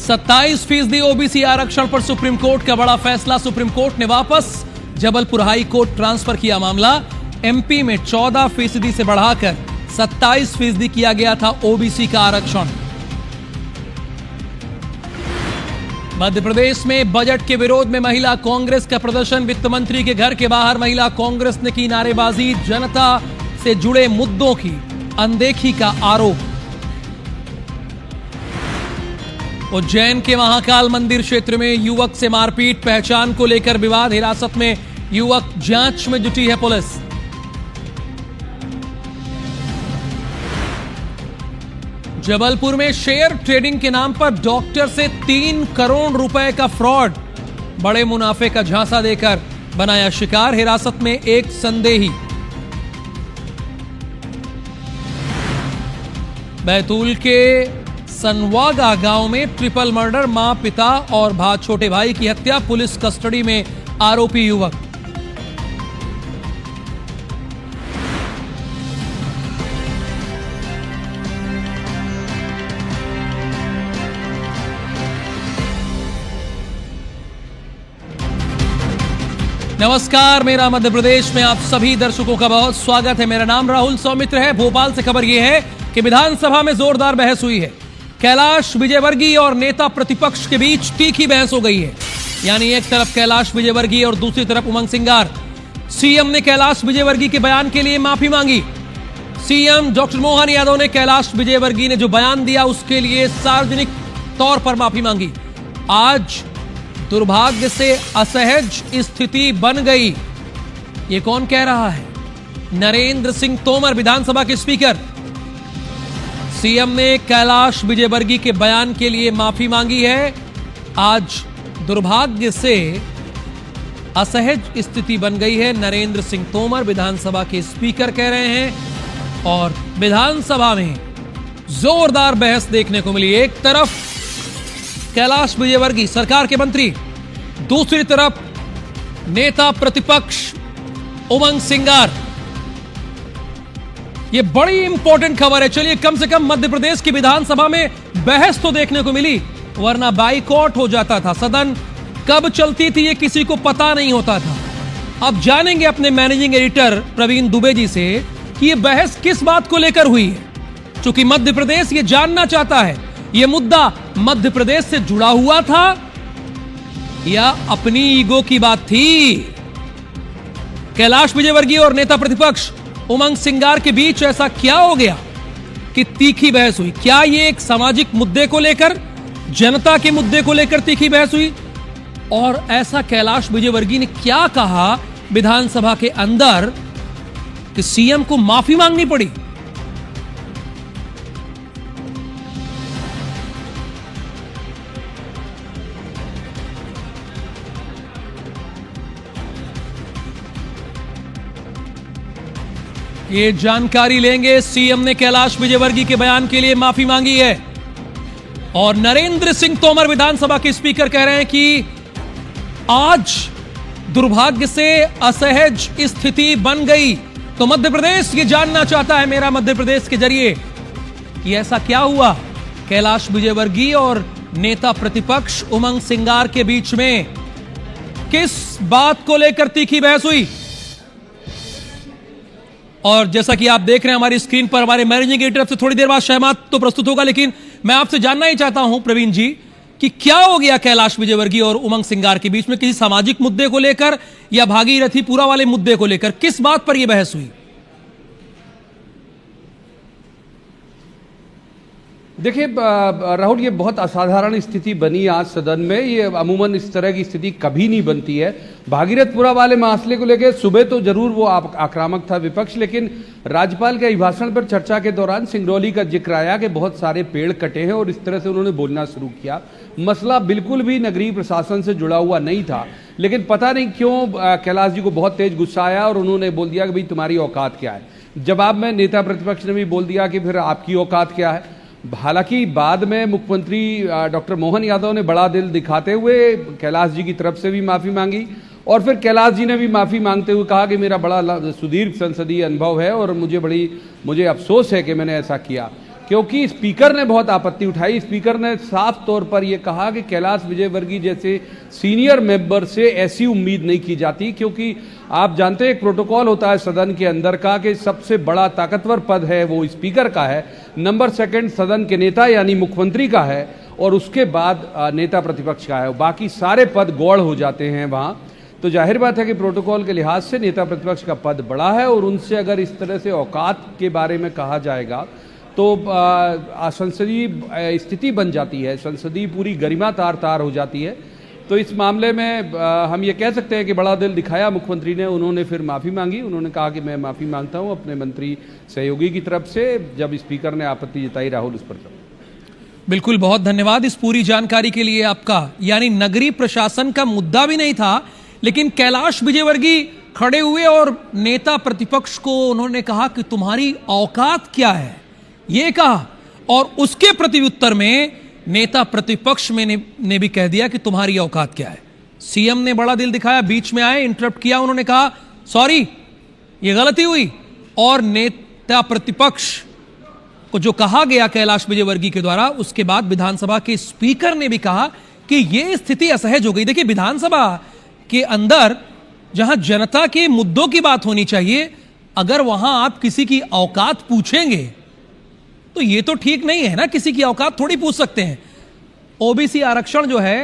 27% OBC आरक्षण पर supreme court का बड़ा फैसला। सुप्रीम कोर्ट ने वापस जबलपुर हाई कोर्ट ट्रांसफर किया मामला। एमपी में 14% से बढ़ाकर 27% किया गया था ओबीसी का आरक्षण। मध्य प्रदेश में बजट के विरोध में महिला कांग्रेस का प्रदर्शन। वित्त मंत्री के घर के बाहर महिला कांग्रेस ने की नारेबाजी। जनता से जुड़े मुद्दों की अनदेखी का आरोप। उज्जैन के महाकाल मंदिर क्षेत्र में युवक से मारपीट। पहचान को लेकर विवाद। हिरासत में युवक, जांच में जुटी है पुलिस। जबलपुर में शेयर ट्रेडिंग के नाम पर डॉक्टर से 3 करोड़ रुपए का फ्रॉड। बड़े मुनाफे का झांसा देकर बनाया शिकार। हिरासत में एक संदेही। बैतूल के सनवागा गांव में ट्रिपल मर्डर। मां, पिता और छोटे भाई की हत्या। पुलिस कस्टडी में आरोपी युवक। नमस्कार, मेरा मध्य प्रदेश में आप सभी दर्शकों का बहुत स्वागत है। मेरा नाम राहुल सौमित्र है। भोपाल से खबर यह है कि विधानसभा में जोरदार बहस हुई है। कैलाश विजयवर्गीय और नेता प्रतिपक्ष के बीच तीखी बहस हो गई है। यानी एक तरफ कैलाश विजयवर्गीय और दूसरी तरफ उमंग सिंगार। सीएम ने कैलाश विजयवर्गीय के बयान के लिए माफी मांगी। सीएम डॉक्टर मोहन यादव ने कैलाश विजयवर्गीय ने जो बयान दिया उसके लिए सार्वजनिक तौर पर माफी मांगी। आज दुर्भाग्य से असहज स्थिति बन गई। ये कौन कह रहा है? नरेंद्र सिंह तोमर, विधानसभा के स्पीकर। सीएम ने कैलाश विजयवर्गीय के बयान के लिए माफी मांगी है। आज दुर्भाग्य से असहज स्थिति बन गई है। नरेंद्र सिंह तोमर विधानसभा के स्पीकर कह रहे हैं और विधानसभा में जोरदार बहस देखने को मिली। एक तरफ कैलाश विजयवर्गीय सरकार के मंत्री, दूसरी तरफ नेता प्रतिपक्ष उमंग सिंगार। यह बड़ी इंपॉर्टेंट खबर है। चलिए, कम से कम मध्य प्रदेश की विधानसभा में बहस तो देखने को मिली, वरना बाइकआउट हो जाता था। सदन कब चलती थी ये किसी को पता नहीं होता था। अब जानेंगे अपने मैनेजिंग एडिटर प्रवीण दुबे जी से कि यह बहस किस बात को लेकर हुई है। क्योंकि मध्य प्रदेश ये जानना चाहता है, यह मुद्दा मध्य प्रदेश से जुड़ा हुआ था या अपनी ईगो की बात थी। कैलाश विजयवर्गीय और नेता प्रतिपक्ष उमंग सिंगार के बीच ऐसा क्या हो गया कि तीखी बहस हुई? क्या यह एक सामाजिक मुद्दे को लेकर, जनता के मुद्दे को लेकर तीखी बहस हुई? और ऐसा कैलाश विजयवर्गीय ने क्या कहा विधानसभा के अंदर कि सीएम को माफी मांगनी पड़ी? ये जानकारी लेंगे। सीएम ने कैलाश विजयवर्गीय के बयान के लिए माफी मांगी है और नरेंद्र सिंह तोमर विधानसभा के स्पीकर कह रहे हैं कि आज दुर्भाग्य से असहज स्थिति बन गई। तो मध्य प्रदेश ये जानना चाहता है, मेरा मध्य प्रदेश के जरिए, कि ऐसा क्या हुआ कैलाश विजयवर्गीय और नेता प्रतिपक्ष उमंग सिंगार के बीच में? किस बात को लेकर तीखी बहस हुई? और जैसा कि आप देख रहे हैं हमारी स्क्रीन पर, हमारे मैनेजिंग एडिटर से थोड़ी देर बाद शहमाद तो प्रस्तुत होगा, लेकिन मैं आपसे जानना ही चाहता हूं प्रवीण जी कि क्या हो गया कैलाश विजयवर्गीय और उमंग सिंगार के बीच में? किसी सामाजिक मुद्दे को लेकर या भागीरथी पूरा वाले मुद्दे को लेकर? किस बात पर यह बहस हुई? देखिए राहुल, ये बहुत असाधारण स्थिति बनी आज सदन में। ये अमूमन इस तरह की स्थिति कभी नहीं बनती है। भागीरथपुरा वाले मसले को लेकर सुबह तो जरूर वो आक्रामक था विपक्ष, लेकिन राज्यपाल के अभिभाषण पर चर्चा के दौरान सिंगरौली का जिक्र आया कि बहुत सारे पेड़ कटे हैं और इस तरह से उन्होंने बोलना शुरू किया। मसला बिल्कुल भी नगरीय प्रशासन से जुड़ा हुआ नहीं था, लेकिन पता नहीं क्यों कैलाश जी को बहुत तेज गुस्सा आया और उन्होंने बोल दिया कि भाई तुम्हारी औकात क्या है। जवाब में नेता प्रतिपक्ष ने भी बोल दिया कि फिर आपकी औकात क्या है। हालांकि बाद में मुख्यमंत्री डॉक्टर मोहन यादव ने बड़ा दिल दिखाते हुए कैलाश जी की तरफ से भी माफ़ी मांगी और फिर कैलाश जी ने भी माफ़ी मांगते हुए कहा कि मेरा बड़ा सुदीर्घ संसदीय अनुभव है और मुझे अफसोस है कि मैंने ऐसा किया। क्योंकि स्पीकर ने बहुत आपत्ति उठाई। स्पीकर ने साफ तौर पर यह कहा कि कैलाश विजयवर्गीय जैसे सीनियर मेंबर से ऐसी उम्मीद नहीं की जाती, क्योंकि आप जानते हैं एक प्रोटोकॉल होता है सदन के अंदर का कि सबसे बड़ा ताकतवर पद है वो स्पीकर का है, नंबर सेकंड सदन के नेता यानी मुख्यमंत्री का है, और उसके बाद नेता प्रतिपक्ष का है। बाकी सारे पद गौड़ हो जाते हैं वहाँ। तो जाहिर बात है कि प्रोटोकॉल के लिहाज से नेता प्रतिपक्ष का पद बड़ा है, और उनसे अगर इस तरह से औकात के बारे में कहा जाएगा तो संसदीय स्थिति बन जाती है, संसदीय पूरी गरिमा तार तार हो जाती है। तो इस मामले में हम ये कह सकते हैं कि बड़ा दिल दिखाया मुख्यमंत्री ने। उन्होंने फिर माफ़ी मांगी, उन्होंने कहा कि मैं माफ़ी मांगता हूं अपने मंत्री सहयोगी की तरफ से, जब स्पीकर ने आपत्ति जताई राहुल उस पर। बिल्कुल, बहुत धन्यवाद इस पूरी जानकारी के लिए आपका। यानी नगरीय प्रशासन का मुद्दा भी नहीं था, लेकिन कैलाश विजयवर्गीय खड़े हुए और नेता प्रतिपक्ष को उन्होंने कहा कि तुम्हारी औकात क्या है, ये कहा, और उसके प्रत्युत्तर में नेता प्रतिपक्ष में ने भी कह दिया कि तुम्हारी औकात क्या है। सीएम ने बड़ा दिल दिखाया, बीच में आए, इंटरप्ट किया, उन्होंने कहा सॉरी ये गलती हुई, और नेता प्रतिपक्ष को जो कहा गया कैलाश विजयवर्गीय के द्वारा, उसके बाद विधानसभा के स्पीकर ने भी कहा कि यह स्थिति असहज हो गई। देखिए, विधानसभा के अंदर जहां जनता के मुद्दों की बात होनी चाहिए, अगर वहां आप किसी की औकात पूछेंगे तो ये तो ठीक नहीं है ना। किसी की औकात थोड़ी पूछ सकते हैं। ओबीसी आरक्षण जो है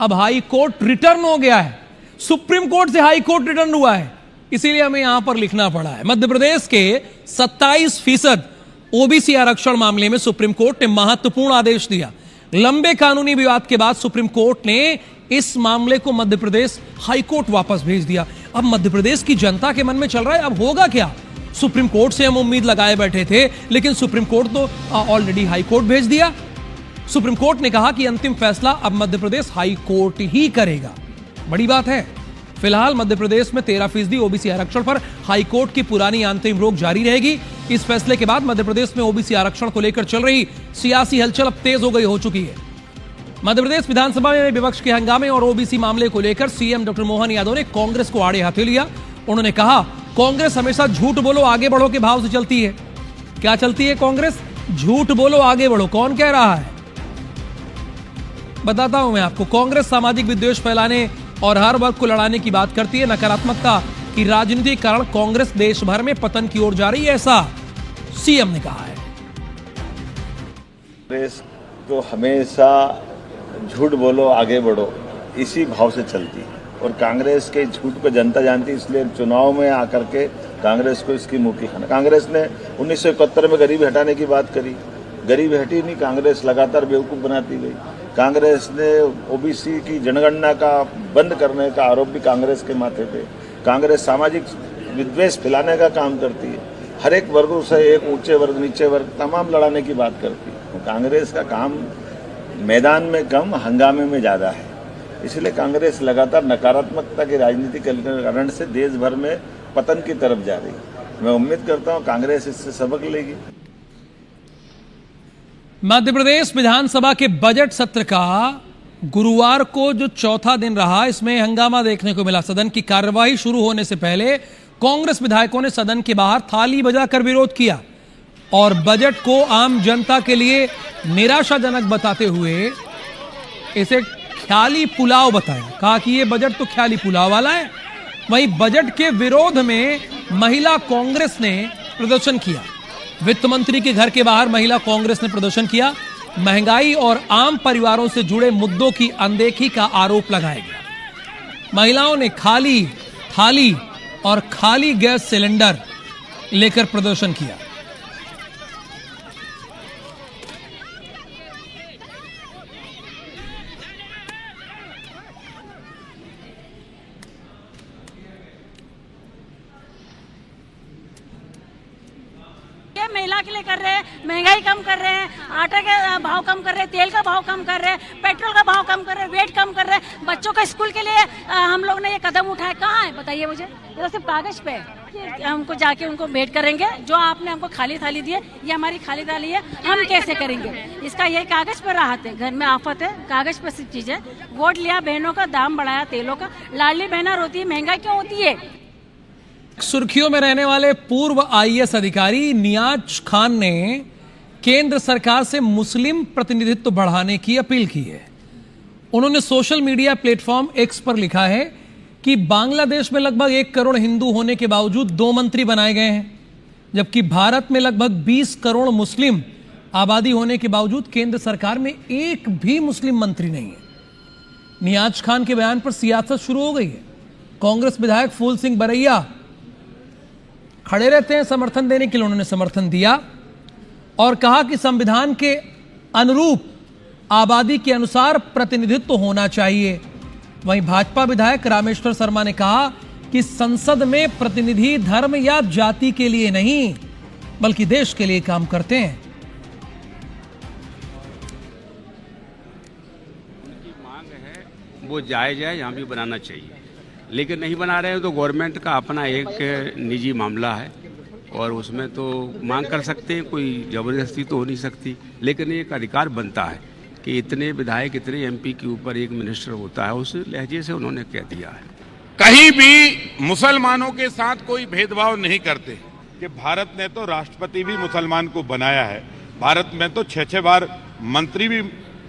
अब हाई कोर्ट रिटर्न हो गया है, सुप्रीम कोर्ट से हाई कोर्ट रिटर्न हुआ है, इसीलिए हमें यहां पर लिखना पड़ा है। मध्य प्रदेश के 27% ओबीसी आरक्षण मामले में सुप्रीम कोर्ट ने महत्वपूर्ण आदेश दिया। लंबे कानूनी विवाद के बाद सुप्रीम कोर्ट ने इस मामले को मध्य प्रदेश हाई कोर्ट वापस भेज दिया। अब मध्य प्रदेश की जनता के मन में चल रहा है अब होगा क्या। सुप्रीम कोर्ट से हम उम्मीद लगाए बैठे थे, लेकिन सुप्रीम कोर्ट तो ऑलरेडी हाई कोर्ट भेज दिया। सुप्रीम कोर्ट ने कहा कि अंतिम फैसला अब मध्य प्रदेश हाई कोर्ट ही करेगा। बड़ी बात है। फिलहाल मध्य प्रदेश में 13% ओबीसी आरक्षण पर हाई कोर्ट की पुरानी अंतरिम रोक जारी रहेगी। इस फैसले के बाद मध्य प्रदेश में ओबीसी आरक्षण को लेकर चल रही सियासी हलचल अब तेज हो चुकी है। मध्य प्रदेश विधानसभा में विपक्ष के हंगामे और ओबीसी मामले को लेकर सीएम डॉक्टर मोहन यादव ने कांग्रेस को आड़े हाथे लिया। उन्होंने कहा कांग्रेस हमेशा झूठ बोलो आगे बढ़ो के भाव से चलती है। क्या चलती है कांग्रेस? झूठ बोलो आगे बढ़ो। कौन कह रहा है? बताता हूं मैं आपको। कांग्रेस सामाजिक विद्वेष फैलाने और हर वर्ग को लड़ाने की बात करती है। नकारात्मकता की राजनीति के कारण कांग्रेस देश भर में पतन की ओर जा रही है, ऐसा सीएम ने कहा है। कांग्रेस तो हमेशा झूठ बोलो आगे बढ़ो इसी भाव से चलती है, और कांग्रेस के झूठ को जनता जानती है। इसलिए चुनाव में आकर के कांग्रेस को इसकी मुंह की खाना। कांग्रेस ने 1971 में गरीबी हटाने की बात करी, गरीबी हटी नहीं। कांग्रेस लगातार बेवकूफ़ बनाती गई। कांग्रेस ने ओबीसी की जनगणना का बंद करने का आरोप भी कांग्रेस के माथे पे। कांग्रेस सामाजिक विद्वेष फैलाने का काम करती है। हर एक वर्गों से, एक ऊंचे वर्ग नीचे वर्ग तमाम लड़ाने की बात करती है। कांग्रेस का काम मैदान में कम, हंगामे में ज़्यादा है। इसलिए कांग्रेस लगातार नकारात्मकता की राजनीति के कारण से देश भर में पतन की तरफ जा रही है। मैं उम्मीद करता हूं कांग्रेस इससे सबक लेगी। मध्य प्रदेश विधानसभा के बजट सत्र का गुरुवार को जो चौथा दिन रहा, इसमें हंगामा देखने को मिला। सदन की कार्यवाही शुरू होने से पहले कांग्रेस विधायकों ने सदन के बाहर थाली बजाकर विरोध किया और बजट को आम जनता के लिए निराशाजनक बताते हुए इसे ख्याली पुलाव बताया। कहा कि यह बजट तो ख्याली पुलाव वाला है। वहीं बजट के विरोध में महिला कांग्रेस ने प्रदर्शन किया। वित्त मंत्री के घर के बाहर महिला कांग्रेस ने प्रदर्शन किया। महंगाई और आम परिवारों से जुड़े मुद्दों की अनदेखी का आरोप लगाया गया। महिलाओं ने खाली थाली और खाली गैस सिलेंडर लेकर प्रदर्शन किया। महिला के लिए कर रहे हैं, महंगाई कम कर रहे हैं, आटे के भाव कम कर रहे हैं, तेल का भाव कम कर रहे हैं, पेट्रोल का भाव कम कर रहे हैं, वेट कम कर रहे हैं। बच्चों का स्कूल के लिए हम लोग ने ये कदम उठाया। कहाँ है बताइए मुझे? ये तो सिर्फ कागज पे है। हमको जाके उनको भेंट करेंगे। जो आपने हमको खाली थाली दी है, ये हमारी खाली थाली है, हम कैसे करेंगे? इसका ये कागज पर राहत है। घर में आफत है, कागज पर सिर्फ चीज है। वोट लिया, बहनों का दाम बढ़ाया, तेलों का, लाडली बहना रोती है, महंगाई क्यों होती है? सुर्खियों में रहने वाले पूर्व आईएएस अधिकारी नियाज खान ने केंद्र सरकार से मुस्लिम प्रतिनिधित्व बढ़ाने की अपील की है। उन्होंने सोशल मीडिया प्लेटफॉर्म एक्स पर लिखा है कि बांग्लादेश में लगभग 1 करोड़ हिंदू होने के बावजूद 2 मंत्री बनाए गए हैं, जबकि भारत में लगभग 20 करोड़ मुस्लिम आबादी होने के बावजूद केंद्र सरकार में एक भी मुस्लिम मंत्री नहीं है। नियाज खान के बयान पर सियासत शुरू हो गई है। कांग्रेस विधायक फूल सिंह बरैया खड़े रहते हैं समर्थन देने के लिए, उन्होंने समर्थन दिया और कहा कि संविधान के अनुरूप आबादी के अनुसार प्रतिनिधित्व होना चाहिए। वहीं भाजपा विधायक रामेश्वर शर्मा ने कहा कि संसद में प्रतिनिधि धर्म या जाति के लिए नहीं बल्कि देश के लिए काम करते हैं। मांग है वो जायज है, यहाँ भी बनाना चाहिए, लेकिन नहीं बना रहे हैं तो गवर्नमेंट का अपना एक निजी मामला है और उसमें तो मांग कर सकते हैं, कोई जबरदस्ती तो हो नहीं सकती, लेकिन एक अधिकार बनता है कि इतने विधायक इतने एमपी के ऊपर एक मिनिस्टर होता है, उस लहजे से उन्होंने कह दिया है। कहीं भी मुसलमानों के साथ कोई भेदभाव नहीं करते कि भारत ने तो राष्ट्रपति भी मुसलमान को बनाया है, भारत में तो 6-6 बार मंत्री भी,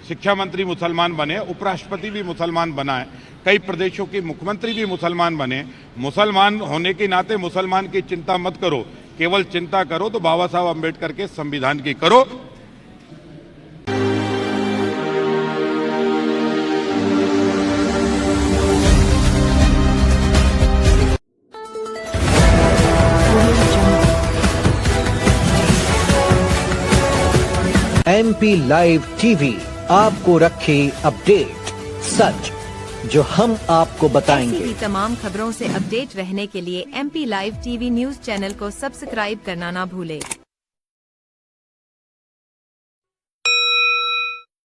शिक्षा मंत्री मुसलमान बने, उपराष्ट्रपति भी मुसलमान बना है, कई प्रदेशों के मुख्यमंत्री भी मुसलमान बने। मुसलमान होने के नाते मुसलमान की चिंता मत करो, केवल चिंता करो तो बाबा साहब अम्बेडकर के संविधान की करो। MP लाइव टीवी आपको रखे अपडेट, सच जो हम आपको बताएंगे। ऐसी ही तमाम खबरों से अपडेट रहने के लिए MP live TV news channel को सब्सक्राइब करना ना भूले।